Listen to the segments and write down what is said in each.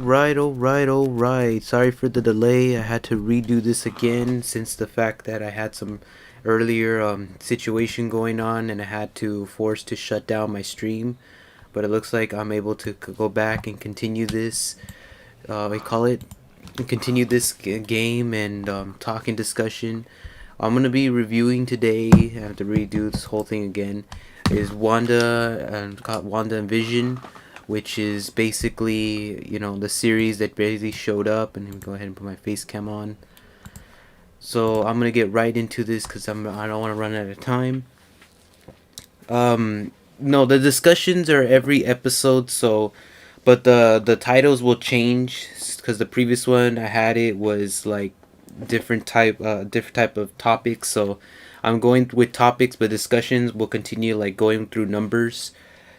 Alright. Sorry for the delay. I had to redo this again since the fact that I had some earlier situation going on and I had to force to shut down my stream. But it looks like I'm able to go back and continue this. We call it continue this game and talking discussion. I'm gonna be reviewing today. I have to redo this whole thing again. Is Wanda and WandaVision, which is basically the series that basically showed up. And let me go ahead and put my face cam on. So I'm gonna get right into this because I don't want to run out of time. No, the discussions are every episode. So, but the titles will change because the previous one I had it was like different type of topics. So I'm going with topics, but discussions will continue like going through numbers,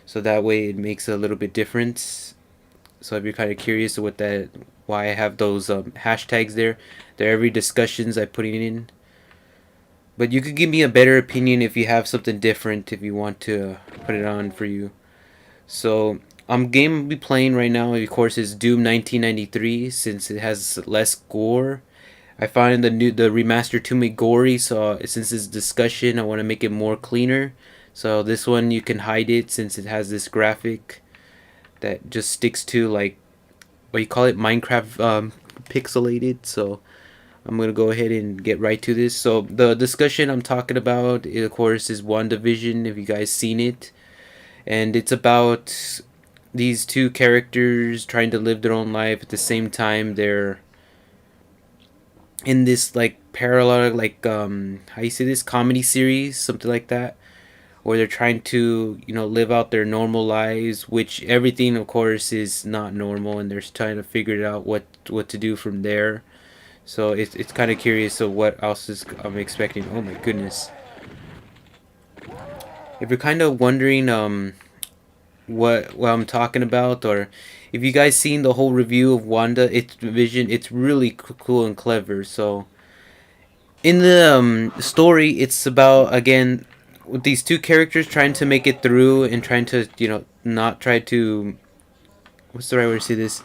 so that way it makes a little bit difference. So if you're kind of curious what that, why I have those hashtags there, they're every discussions I put in. But you could give me a better opinion if you have something different, if you want to put it on for you. So game I'll be playing right now, of course, is Doom 1993, since it has less gore. I find the remaster too make gory, so since it's discussion, I want to make it more cleaner. So this one you can hide it since it has this graphic that just sticks to like what you call it, Minecraft pixelated. So I'm gonna go ahead and get right to this. So the discussion I'm talking about, of course, is WandaVision. If you guys seen it, and it's about these two characters trying to live their own life at the same time. They're in this like parallel, like how you say this, comedy series, something like that, where they're trying to live out their normal lives, which everything of course is not normal, and they're trying to figure it out what to do from there. So it's kind of curious of what else is I'm expecting. Oh my goodness. If you're kind of wondering what I'm talking about, or if you guys seen the whole review of WandaVision, it's really cool and clever. So in the story, it's about, again, with these two characters trying to make it through and trying to not try to, what's the right way to say this,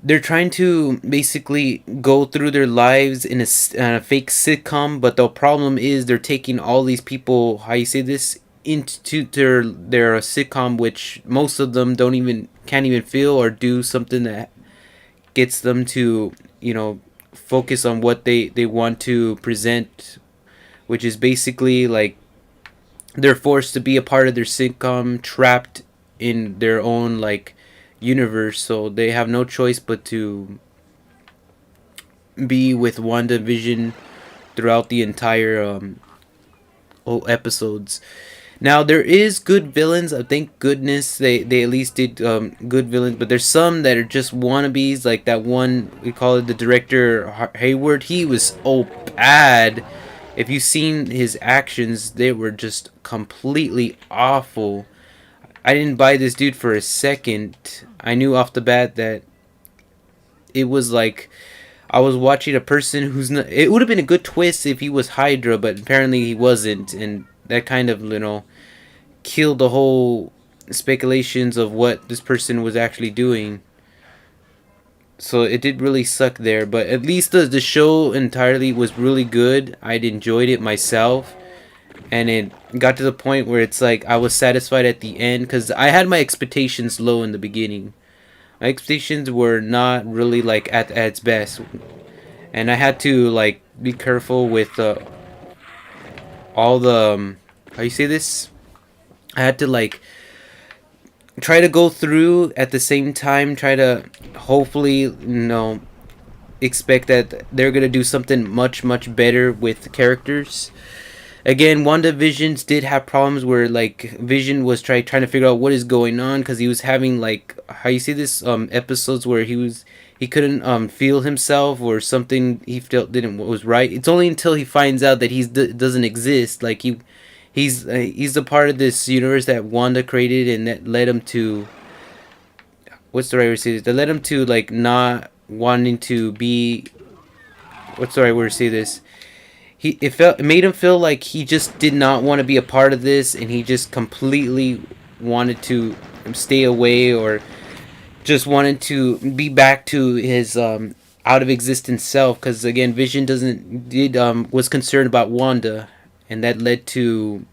they're trying to basically go through their lives in a fake sitcom, but the problem is they're taking all these people, how you say this, into their sitcom, which most of them can't even feel or do something that gets them to focus on what they want to present, which is basically like they're forced to be a part of their sitcom, trapped in their own like universe, so they have no choice but to be with WandaVision throughout the entire episodes. Now there is good villains. Thank goodness they at least did good villains, but there's some that are just wannabes, like that one, we call it the director Hayward. He was so bad. If you've seen his actions, they were just completely awful. I didn't buy this dude for a second. I knew off the bat that it was like I was watching a person who's not. It would have been a good twist if he was Hydra, but apparently he wasn't, and that kind of killed the whole speculations of what this person was actually doing. So it did really suck there, but at least the show entirely was really good. I'd enjoyed it myself, and it got to the point where it's like I was satisfied at the end, because I had my expectations low in the beginning. My expectations were not really like at its best, and I had to like be careful with all the how you say this. I had to like try to go through at the same time, try to hopefully expect that they're gonna do something much better with the characters. Again, WandaVisions did have problems where like Vision was trying to figure out what is going on, because he was having like, how you see this, episodes where he couldn't feel himself, or something he felt didn't was right. It's only until he finds out that doesn't exist, like he's a part of this universe that Wanda created, and that led him to, what's the right word to say this? That led him to like not wanting to be, what's the right word to say this? It made him feel like he just did not want to be a part of this, and he just completely wanted to stay away, or just wanted to be back to his out of existence self, because again Vision doesn't did was concerned about Wanda, and that led to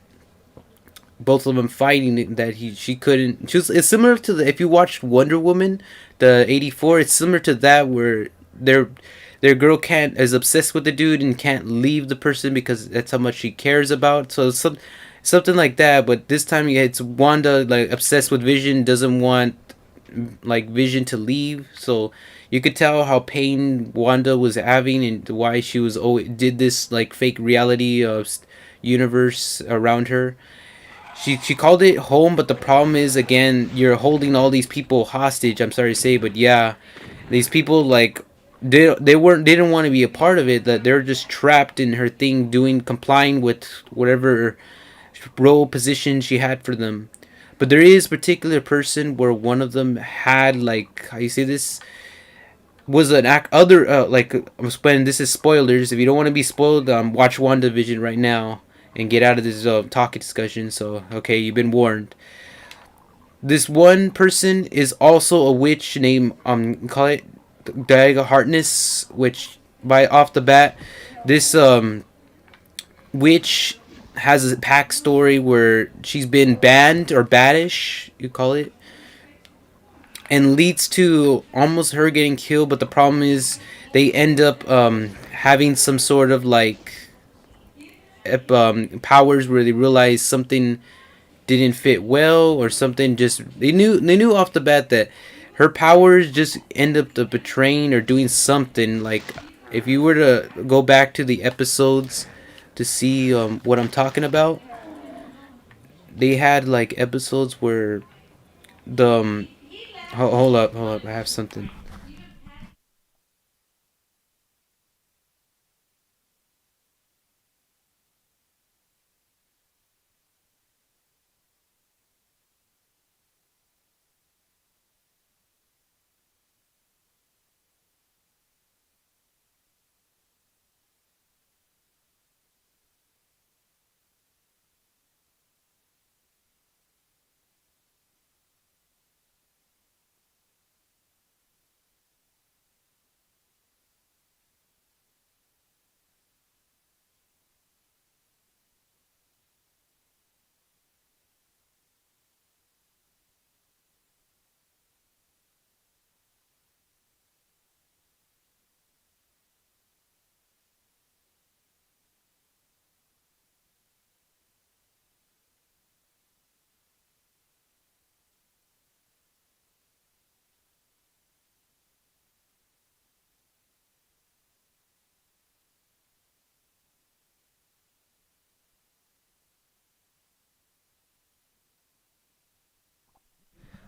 both of them fighting that she couldn't. It's similar to the, if you watched Wonder Woman, the '84. It's similar to that where their girl can't is obsessed with the dude and can't leave the person because that's how much she cares about. So something like that. But this time it's Wanda like obsessed with Vision, doesn't want like Vision to leave. So you could tell how pain Wanda was having and why she was always did this like fake reality universe around her. She called it home, but the problem is again you're holding all these people hostage. I'm sorry to say, but yeah, these people like they didn't want to be a part of it. That they're just trapped in her thing, doing complying with whatever role position she had for them. But there is a particular person where one of them had like how you say this was an act other like when this is spoilers. If you don't want to be spoiled, watch WandaVision right now and get out of this talking discussion. So okay, you've been warned. This one person is also a witch named call it Diaga Harkness, which by off the bat, this witch has a backstory where she's been banned or banish, you call it, and leads to almost her getting killed. But the problem is they end up having some sort of like powers where they realize something didn't fit well or something. Just they knew off the bat that her powers just end up betraying or doing something. Like if you were to go back to the episodes to see what I'm talking about, they had like episodes where the hold up, I have something.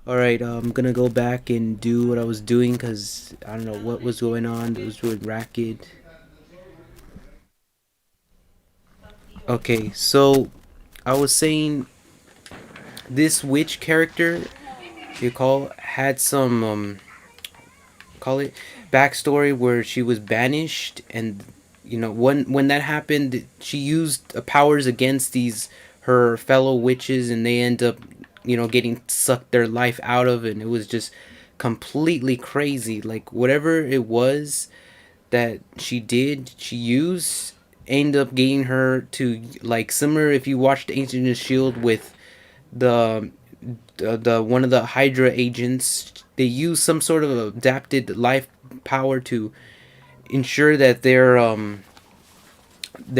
All right, I'm gonna go back and do what I was doing because I don't know what was going on. It was really racket. Okay, so I was saying this witch character you call had some call it backstory where she was banished, and when that happened she used powers against these her fellow witches, and they end up getting sucked their life out of, and it was just completely crazy. Like whatever it was that she used ended up getting her to like similar if you watched Agent of Shield with the the one of the Hydra agents. They use some sort of adapted life power to ensure that their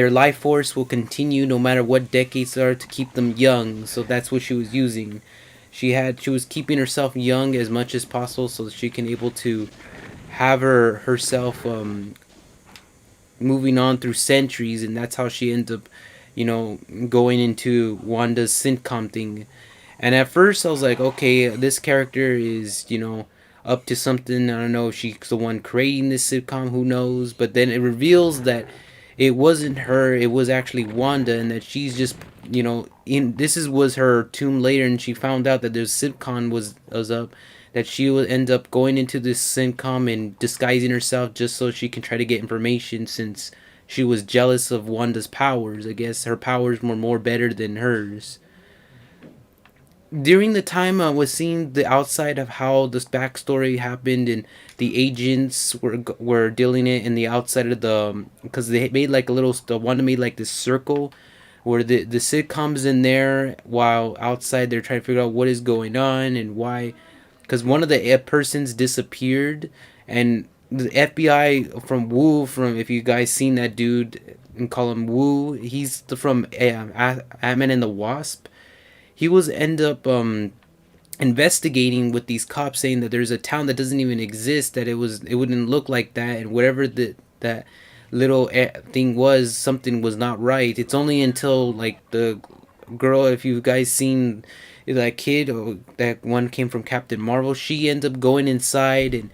life force will continue no matter what decades are to keep them young. So that's what she was using. She was keeping herself young as much as possible so that she can able to have herself moving on through centuries, and that's how she ends up going into Wanda's sitcom thing. And at first I was like, okay, this character is up to something. I don't know if she's the one creating this sitcom, who knows. But then it reveals that it wasn't her, it was actually Wanda, and that she's just in this is was her tomb later, and she found out that there's sitcom was up, that she would end up going into this sitcom and disguising herself just so she can try to get information, since she was jealous of Wanda's powers. I guess her powers were more better than hers. during the time I was seeing the outside of how this backstory happened, and the agents were dealing it in the outside of the, because they made like a little, the one made like this circle where the sitcoms in there, while outside they're trying to figure out what is going on and why, because one of the persons disappeared, and the FBI from Wu, from, if you guys seen that dude and call him Wu, he's from Ant-Man and the Wasp. He was end up investigating with these cops, saying that there's a town that doesn't even exist, that it wouldn't look like that, and whatever that little thing was, something was not right. It's only until like the girl, if you guys seen that kid, or that one came from Captain Marvel, she ends up going inside, and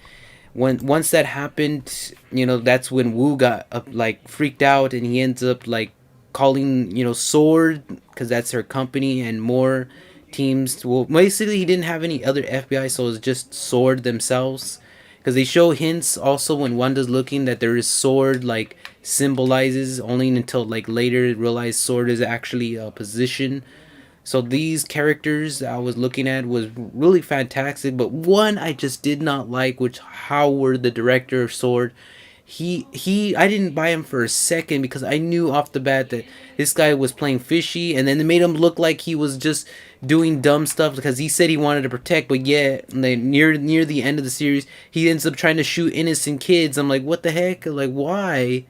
once that happened, that's when Wu got like freaked out, and he ends up like calling, Sword, because that's her company, and more teams. Well, basically he didn't have any other FBI, so it was just Sword themselves, because they show hints also when Wanda's looking that there is Sword like symbolizes, only until like later realize Sword is actually a position. So these characters I was looking at was really fantastic, but one I just did not like, which Howard, the director of Sword, he I didn't buy him for a second, because I knew off the bat that this guy was playing fishy, and then they made him look like he was just doing dumb stuff, because he said he wanted to protect, but yet near the end of the series he ends up trying to shoot innocent kids. I'm like, what the heck? Like, why?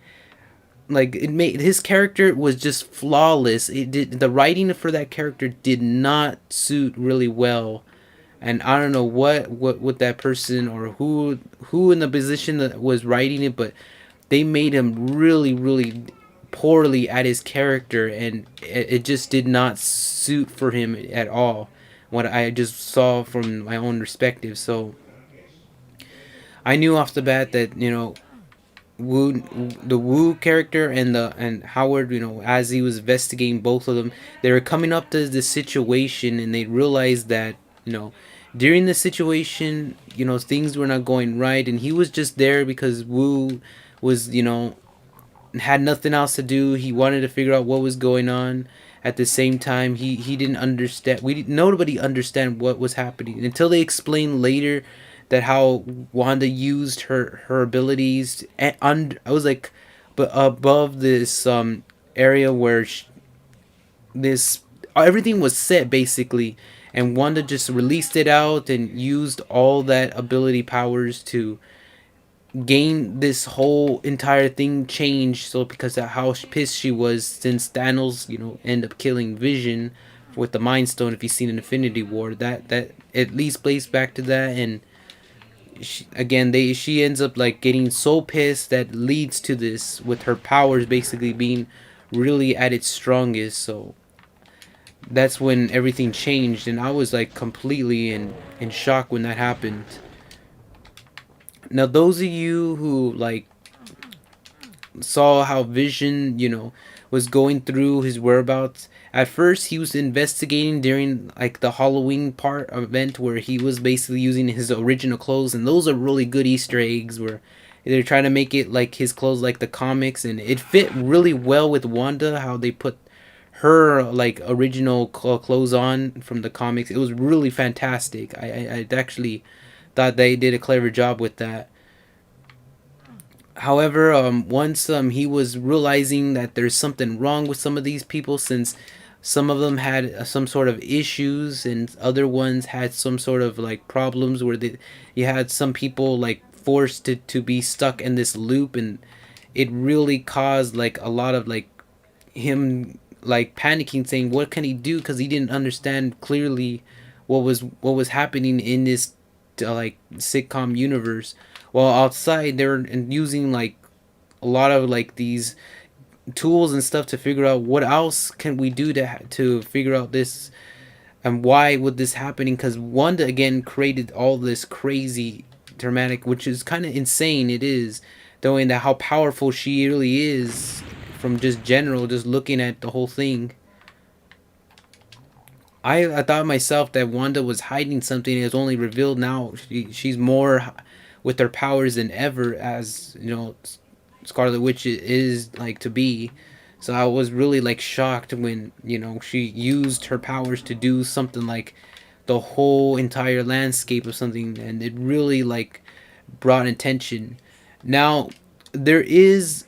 Like, it made his character was just flawless. It did, the writing for that character did not suit really well, and I don't know what that person, or who in the position that was writing it, but they made him really poorly at his character, and it just did not suit for him at all. What I just saw from my own perspective, so I knew off the bat that, Wu, the Wu character, and Howard, as he was investigating both of them, they were coming up to the situation, and they realized that, during the situation, things were not going right, and he was just there because Wu was, had nothing else to do. He wanted to figure out what was going on. At the same time, he didn't understand. Nobody understand what was happening until they explained later that how Wanda used her abilities. And I was like, but above this area where this everything was set basically, and Wanda just released it out and used all that ability powers to gain this whole entire thing changed. So because of how pissed she was, since Thanos, end up killing Vision with the Mind Stone, if you've seen Infinity War, that at least plays back to that. And she ends up like getting so pissed that leads to this, with her powers basically being really at its strongest. So that's when everything changed, and I was like completely in shock when that happened. Now, those of you who like saw how Vision, was going through his whereabouts. At first, he was investigating during like the Halloween part event, where he was basically using his original clothes, and those are really good Easter eggs where they're trying to make it like his clothes, like the comics, and it fit really well with Wanda. How they put her like original clothes on from the comics, it was really fantastic. I actually thought they did a clever job with that. However, once he was realizing that there's something wrong with some of these people, since some of them had some sort of issues, and other ones had some sort of like problems where you had some people like forced to be stuck in this loop, and it really caused like a lot of like him like panicking, saying what can he do, because he didn't understand clearly what was happening in this like sitcom universe. While outside they're using like a lot of like these tools and stuff to figure out what else can we do to figure out this, and why would this happening, because Wanda again created all this crazy dramatic, which is kind of insane. It is, knowing that how powerful she really is, from just looking at the whole thing. I thought myself that Wanda was hiding something. It's only revealed now. She's more with her powers than ever, as Scarlet Witch is like to be. So I was really like shocked when she used her powers to do something like the whole entire landscape of something, and it really like brought attention. Now there is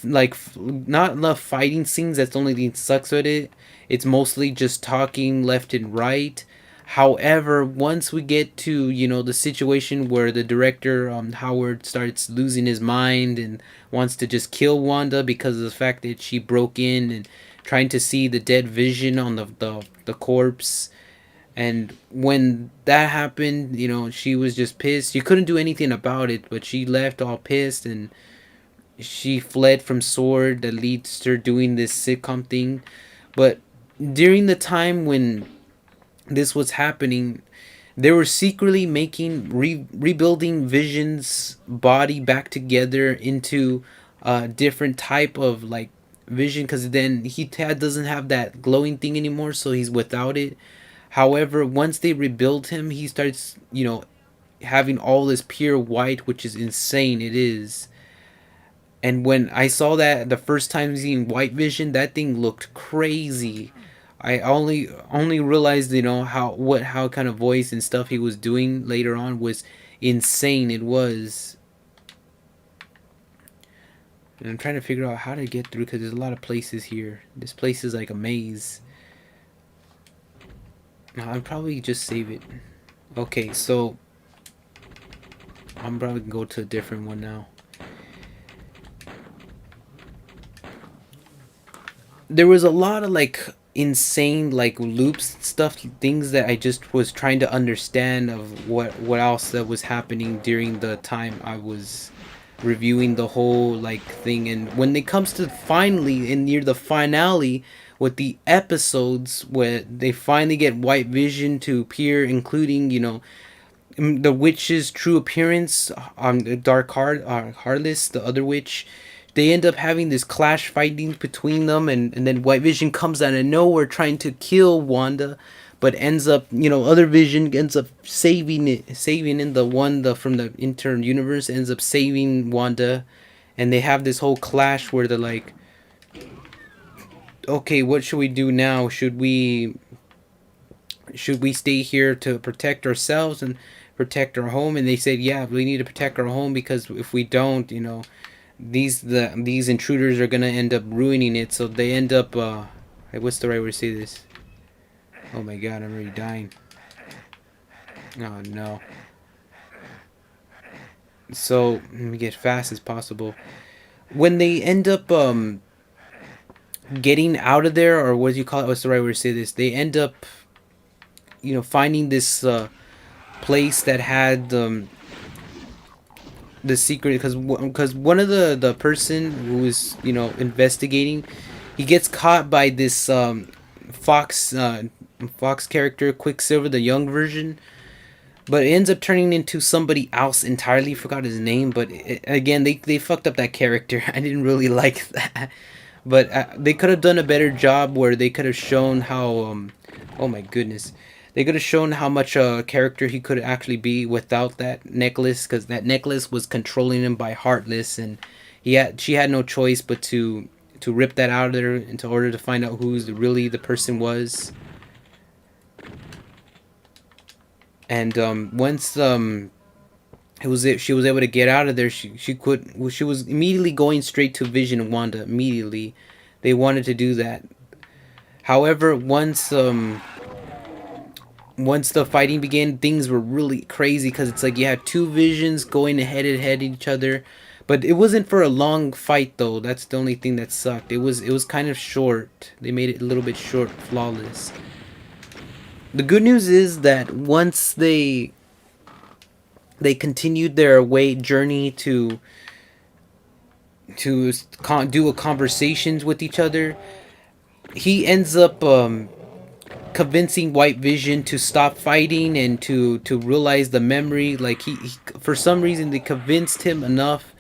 like not enough fighting scenes. That's the only thing that sucks with it. It's mostly just talking left and right. However, once we get to the situation where the director Howard starts losing his mind and wants to just kill Wanda because of the fact that she broke in and trying to see the dead Vision on the corpse. And when that happened, she was just pissed. She couldn't do anything about it, but she left all pissed, and she fled from Sword. That leads to her doing this sitcom thing. But during the time when this was happening, they were secretly making rebuilding Vision's body back together into a different type of like Vision, because then doesn't have that glowing thing anymore, so he's without it. However, once they rebuild him, he starts having all this pure white, which is insane. It is. And when I saw that the first time seeing White Vision, that thing looked crazy. I only realized how kind of voice and stuff he was doing later on was insane. It was. And I'm trying to figure out how to get through, because there's a lot of places here. This place is like a maze. I'll probably just save it. Okay, so I'm probably gonna go to a different one now. There was a lot of like insane like loops stuff, things that I just was trying to understand of what else that was happening during the time I was reviewing the whole like thing. And when it comes to finally in near the finale with the episodes where they finally get White Vision to appear, including the witch's true appearance on the Heartless, the other witch. They end up having this clash fighting between them, and then White Vision comes out of nowhere trying to kill Wanda, but ends up, other Vision ends up saving in the from the intern universe, ends up saving Wanda, and they have this whole clash where they're like, okay, what should we do now? Should we stay here to protect ourselves and protect our home? And they said, yeah, we need to protect our home, because if we don't, these intruders are gonna end up ruining it. So they end up what's the right way to say this? Oh my god, I'm already dying. Oh no. So let me get fast as possible. When they end up getting out of there, or what do you call it? What's the right way to say this? They end up finding this place that had the secret, because one of the person who is investigating, he gets caught by this Fox character, Quicksilver, the young version, but it ends up turning into somebody else entirely. Forgot his name, but again, they fucked up that character. I didn't really like that, but they could have done a better job where they could have shown how oh my goodness, they could have shown how much a character he could actually be without that necklace, because that necklace was controlling him by Heartless, and she had no choice but to rip that out of there in order to find out who's really the person was. And once she was able to get out of there, she was immediately going straight to Vision and Wanda immediately. They wanted to do that. However, once the fighting began, things were really crazy, because it's like you had two Visions going head to head each other, but it wasn't for a long fight though. That's the only thing that sucked. It was kind of short. They made it a little bit short, flawless. The good news is that once they continued their journey to do a conversations with each other, he ends up convincing White Vision to stop fighting and to realize the memory. Like he for some reason they convinced him enough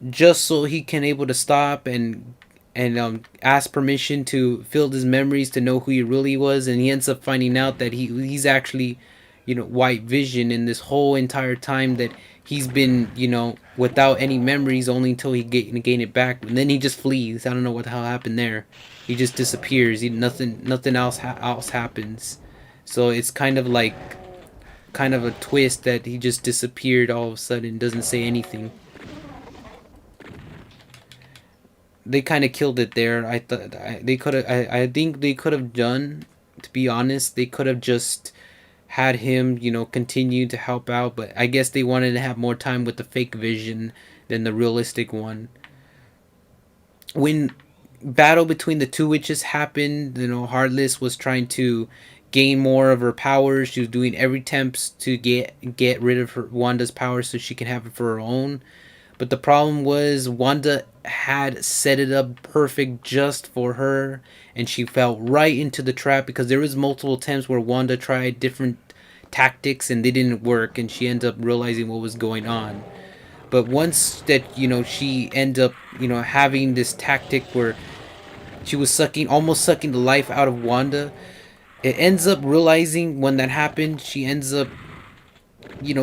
just so he can able to stop and ask permission to fill his memories to know who he really was. And he ends up finding out that he's actually White Vision in this whole entire time, that he's been without any memories only until he gain it back, and then he just flees. I don't know what the hell happened there. He just disappears. Nothing else happens. So it's kind of a twist that he just disappeared all of a sudden, doesn't say anything. They kind of killed it there. I thought they could have. I think they could have done. To be honest, they could have just had him, continue to help out. But I guess they wanted to have more time with the fake Vision than the realistic one. When battle between the two witches happened, Heartless was trying to gain more of her powers. She was doing every attempts to get rid of her Wanda's powers so she can have it for her own. But the problem was Wanda had set it up perfect just for her, and she fell right into the trap because there was multiple attempts where Wanda tried different tactics and they didn't work, and she ended up realizing what was going on. But once that she ended up having this tactic where she was almost sucking the life out of Wanda, it ends up realizing when that happened, she ends up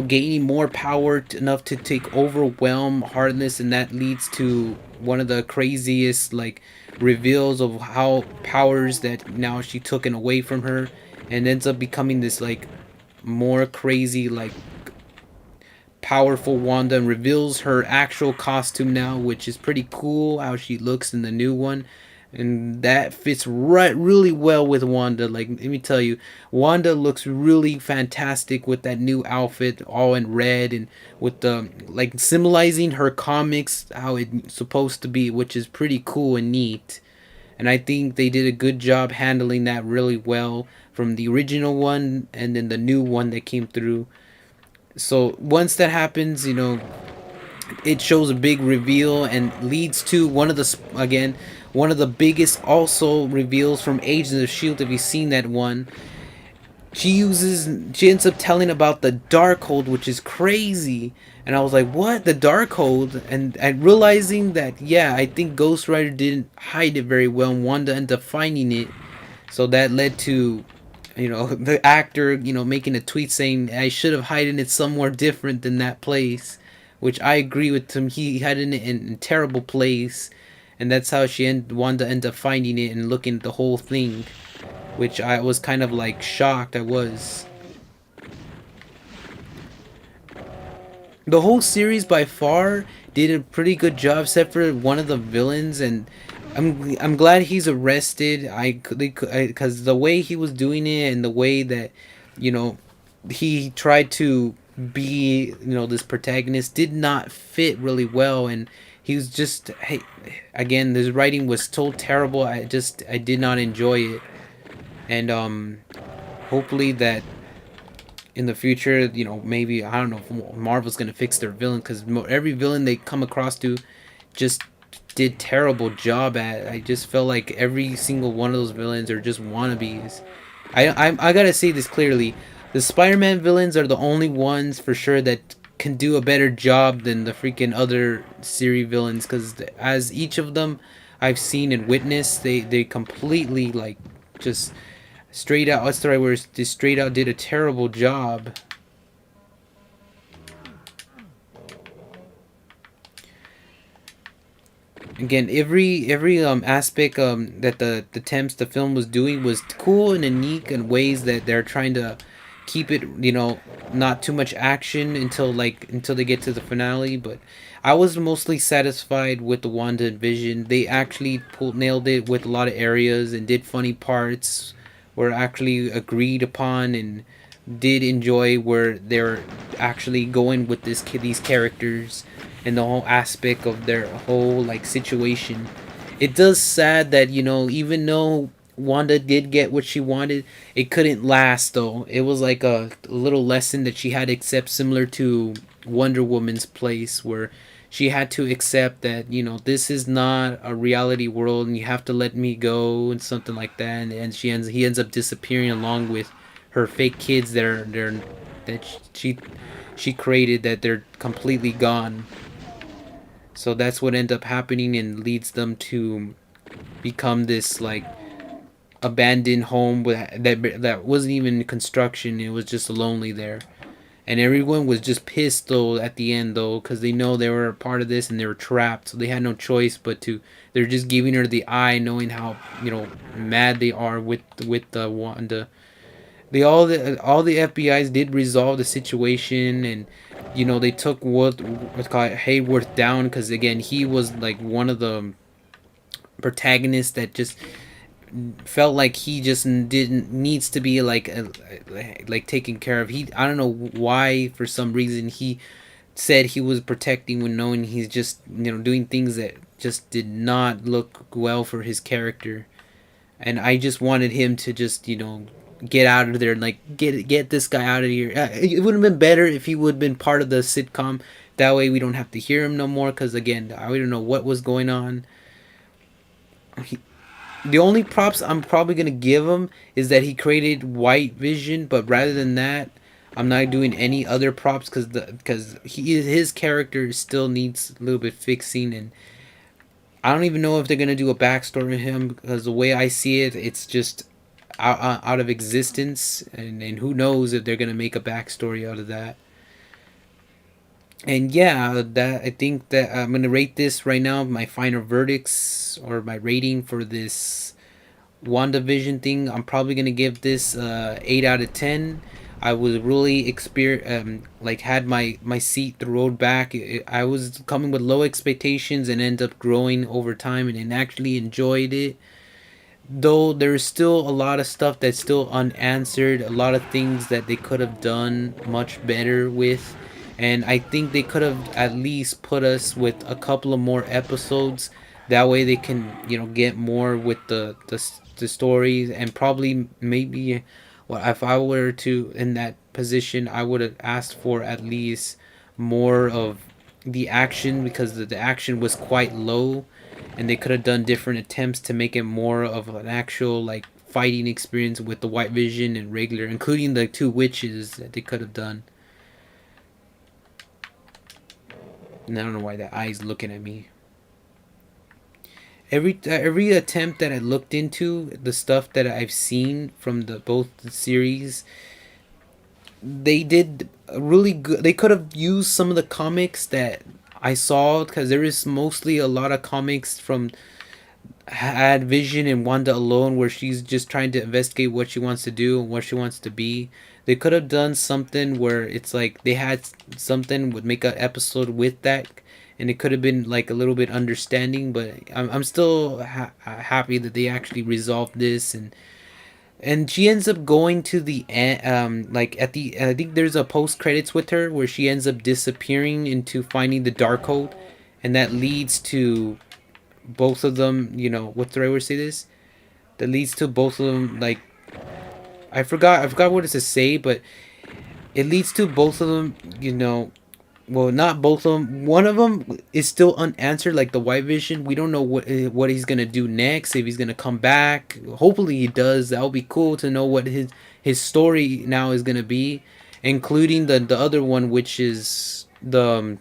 gaining more power enough to take overwhelm Heartless, and that leads to one of the craziest reveals of how powers that now she took and away from her, and ends up becoming this more crazy powerful Wanda, and reveals her actual costume now, which is pretty cool how she looks in the new one. And that fits right really well with Wanda. Let me tell you, Wanda looks really fantastic with that new outfit, all in red, and with the symbolizing her comics how it's supposed to be, which is pretty cool and neat. And I think they did a good job handling that really well from the original one and then the new one that came through. So once that happens, it shows a big reveal and leads to one of the biggest also reveals from Agents of Shield. If you've seen that one, she ends up telling about the Darkhold, which is crazy. And I was like, what, the Darkhold? And realizing that, yeah, I think Ghost Rider didn't hide it very well, and Wanda ended up finding it. So that led to the actor making a tweet saying I should have hidden it somewhere different than that place, which I agree with him. He had it in a terrible place, and that's how Wanda ended up finding it and looking at the whole thing, which I was kind of shocked. I was. The whole series by far did a pretty good job, except for one of the villains, and I'm glad he's arrested. Because the way he was doing it and the way that you know he tried to be this protagonist did not fit really well, and he was just again, this writing was so terrible. I did not enjoy it, and hopefully that in the future, maybe I don't know if Marvel's gonna fix their villain, because every villain they come across to just did terrible job at. I just felt like every single one of those villains are just wannabes. I gotta say this clearly: the Spider-Man villains are the only ones for sure that can do a better job than the freaking other series villains. Because as each of them I've seen and witnessed, they completely just straight out. What's the right word? Just straight out did a terrible job. Again, every aspect that the attempts the film was doing was cool and unique in ways that they're trying to keep it not too much action until they get to the finale. But I was mostly satisfied with the WandaVision. They actually nailed it with a lot of areas and did funny parts were actually agreed upon, and did enjoy where they're actually going with these characters and the whole aspect of their whole situation. It does sad that even though Wanda did get what she wanted, it couldn't last though. It was like a little lesson that she had to accept, similar to Wonder Woman's place, where she had to accept that this is not a reality world and you have to let me go and something like that. And he ends up disappearing along with her fake kids that she created, that they're completely gone. So that's what ended up happening and leads them to become this abandoned home that wasn't even construction. It was just lonely there, and everyone was just pissed though at the end though, because they know they were a part of this and they were trapped, so they had no choice but to. They're just giving her the eye, knowing how mad they are with the Wanda. all the FBI's did resolve the situation, and they took what's called Hayworth down, because again he was like one of the protagonists that just felt like he just didn't needs to be like taken care of. I don't know why, for some reason he said he was protecting when knowing he's just doing things that just did not look well for his character. And I just wanted him to just get out of there and like get this guy out of here. It would have been better if he would have been part of the sitcom. That way we don't have to hear him no more, because again I don't know what was going on. The only props I'm probably gonna give him is that he created White Vision, but rather than that, I'm not doing any other props, because his character still needs a little bit fixing, and I don't even know if they're gonna do a backstory of him, because the way I see it, it's just out of existence, and who knows if they're gonna make a backstory out of that. And yeah, that I think that I'm gonna rate this right now. My final verdicts, or my rating for this WandaVision thing, I'm probably gonna give this 8 out of 10. I was really like had my seat rolled back. I was coming with low expectations and end up growing over time, and actually enjoyed it. Though there's still a lot of stuff that's still unanswered, a lot of things that they could have done much better with, and I think they could have at least put us with a couple of more episodes. That way they can get more with the stories, and probably maybe, well, if I were to in that position, I would have asked for at least more of the action, because the action was quite low, and they could have done different attempts to make it more of an actual like fighting experience with the White Vision and regular, including the two witches that they could have done. And I don't know why that eye's looking at me. Every attempt that I looked into, the stuff that I've seen from the both the series, they did really good. They could have used some of the comics that I saw, because there is mostly a lot of comics from had Vision and Wanda alone, where she's just trying to investigate what she wants to do and what she wants to be. They could have done something where it's like they had something would make an episode with that, and it could have been like a little bit understanding. But I'm still happy that they actually resolved this, and she ends up going to the end, like at the I think there's a post credits with her where she ends up disappearing into finding the Darkhold, and that leads to both of them. What's the right word to say this? That leads to both of them, like I forgot what it's to say, but it leads to both of them. Well, not both of them. One of them is still unanswered, like the White Vision. We don't know what he's gonna do next. If he's gonna come back, hopefully he does. That would be cool to know what his story now is gonna be, including the other one, which is the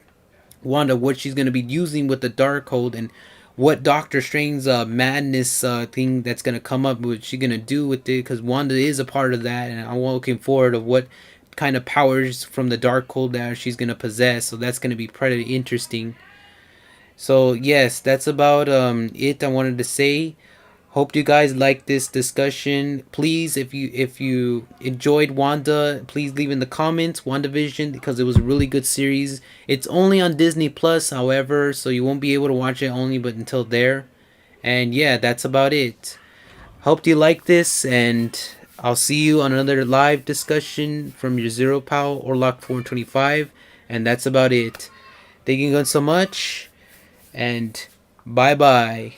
Wanda, what she's gonna be using with the Darkhold, and what Doctor Strange's madness thing that's gonna come up. What she's gonna do with it, because Wanda is a part of that, and I'm looking forward to what kind of powers from the Darkhold that she's gonna possess. So that's gonna be pretty interesting. So yes, that's about it I wanted to say. Hope you guys like this discussion. Please, if you enjoyed Wanda, please leave in the comments WandaVision, because it was a really good series. It's only on Disney Plus, however, so you won't be able to watch it only but until there. And yeah, that's about it. Hope you like this, and I'll see you on another live discussion from your Zero Pal or Lock 425. And that's about it. Thank you guys so much, and bye bye.